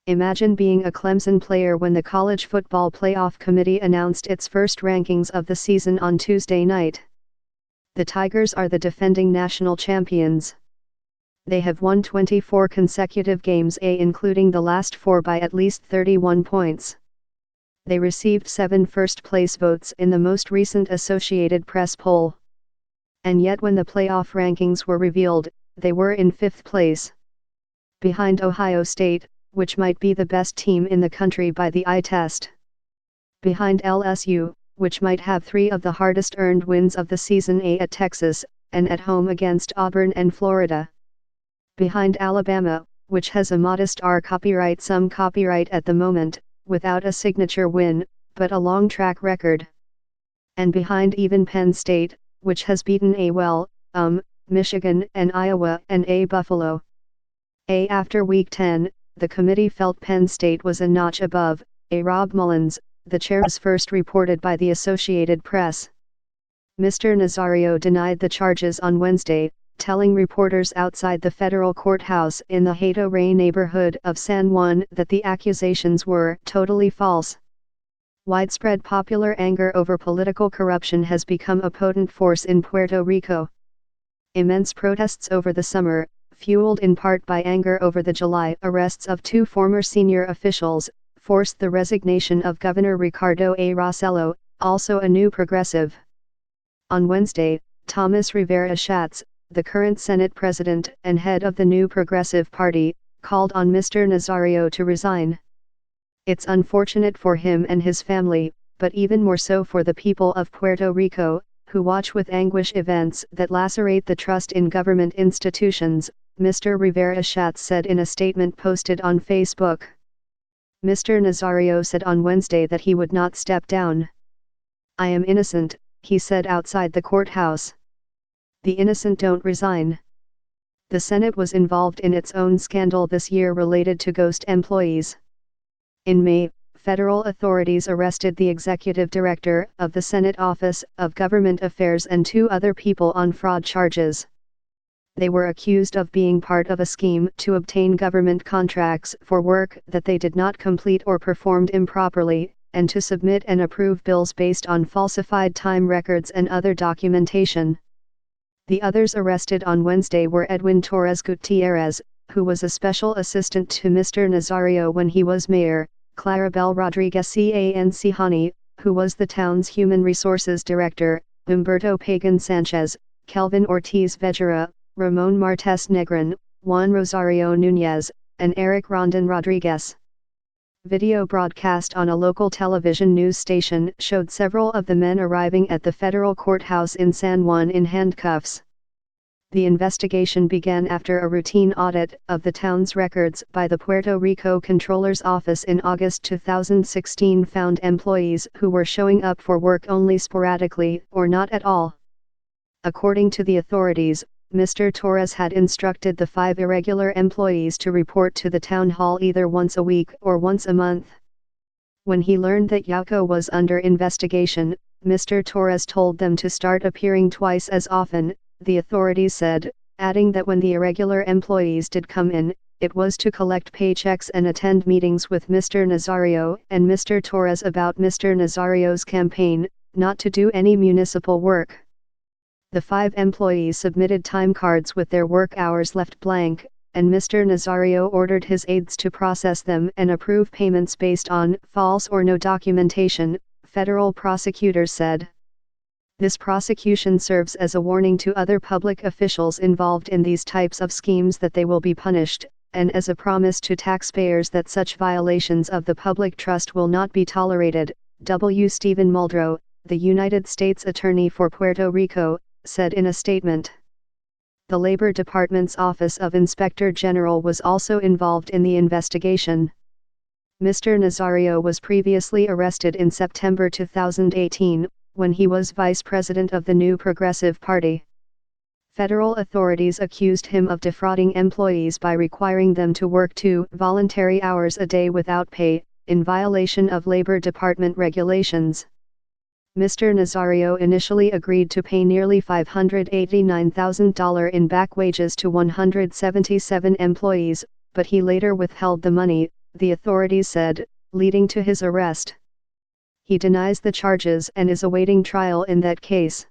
Imagine being a Clemson player when the College Football Playoff Committee announced its first rankings of the season on Tuesday night. The Tigers are the defending national champions. They have won 24 consecutive games, including the last 4 by at least 31 points. They received 7 first-place votes in the most recent Associated Press poll. And yet when the playoff rankings were revealed, they were in 5th place. Behind Ohio State, which might be the best team in the country by the eye test. Behind LSU, which might have 3 of the hardest earned wins of the season, at Texas, and at home against Auburn and Florida. Behind Alabama, which has a modest some copyright at the moment, without a signature win, but a long track record. And behind even Penn State, which has beaten Michigan and Iowa and Buffalo. After Week 10, the committee felt Penn State was a notch above. Rob Mullins, the chair, was first reported by the Associated Press. Mr. Nazario denied the charges on Wednesday, telling reporters outside the federal courthouse in the Hato Rey neighborhood of San Juan that the accusations were totally false. Widespread popular anger over political corruption has become a potent force in Puerto Rico. Immense protests over the summer, fueled in part by anger over the July arrests of 2 former senior officials, forced the resignation of Governor Ricardo A. Rossello, also a New Progressive. On Wednesday, Thomas Rivera Schatz, the current Senate president and head of the New Progressive Party, called on Mr. Nazario to resign. It's unfortunate for him and his family, but even more so for the people of Puerto Rico, who watch with anguish events that lacerate the trust in government institutions, Mr. Rivera Schatz said in a statement posted on Facebook. Mr. Nazario said on Wednesday that he would not step down. "I am innocent," he said outside the courthouse. "The innocent don't resign." The Senate was involved in its own scandal this year related to ghost employees. In May, federal authorities arrested the executive director of the Senate Office of Government Affairs and 2 other people on fraud charges. They were accused of being part of a scheme to obtain government contracts for work that they did not complete or performed improperly, and to submit and approve bills based on falsified time records and other documentation. The others arrested on Wednesday were Edwin Torres Gutierrez, who was a special assistant to Mr. Nazario when he was mayor, Clarabel Rodriguez Cancihani, who was the town's human resources director, Humberto Pagan Sanchez, Kelvin Ortiz Vejera, Ramon Martes Negrin, Juan Rosario Núñez, and Eric Rondon Rodriguez. Video broadcast on a local television news station showed several of the men arriving at the federal courthouse in San Juan in handcuffs. The investigation began after a routine audit of the town's records by the Puerto Rico Comptroller's Office in August 2016 found employees who were showing up for work only sporadically or not at all. According to the authorities, Mr. Torres had instructed the 5 irregular employees to report to the town hall either once a week or once a month. When he learned that Yauco was under investigation, Mr. Torres told them to start appearing twice as often, the authorities said, adding that when the irregular employees did come in, it was to collect paychecks and attend meetings with Mr. Nazario and Mr. Torres about Mr. Nazario's campaign, not to do any municipal work. The 5 employees submitted time cards with their work hours left blank, and Mr. Nazario ordered his aides to process them and approve payments based on false or no documentation, federal prosecutors said. This prosecution serves as a warning to other public officials involved in these types of schemes that they will be punished, and as a promise to taxpayers that such violations of the public trust will not be tolerated. W. Stephen Muldrow, the United States Attorney for Puerto Rico, said in a statement. The Labor Department's Office of Inspector General was also involved in the investigation. Mr. Nazario was previously arrested in September 2018, when he was vice president of the New Progressive Party. Federal authorities accused him of defrauding employees by requiring them to work 2 voluntary hours a day without pay, in violation of Labor Department regulations. Mr. Nazario initially agreed to pay nearly $589,000 in back wages to 177 employees, but he later withheld the money, the authorities said, leading to his arrest. He denies the charges and is awaiting trial in that case.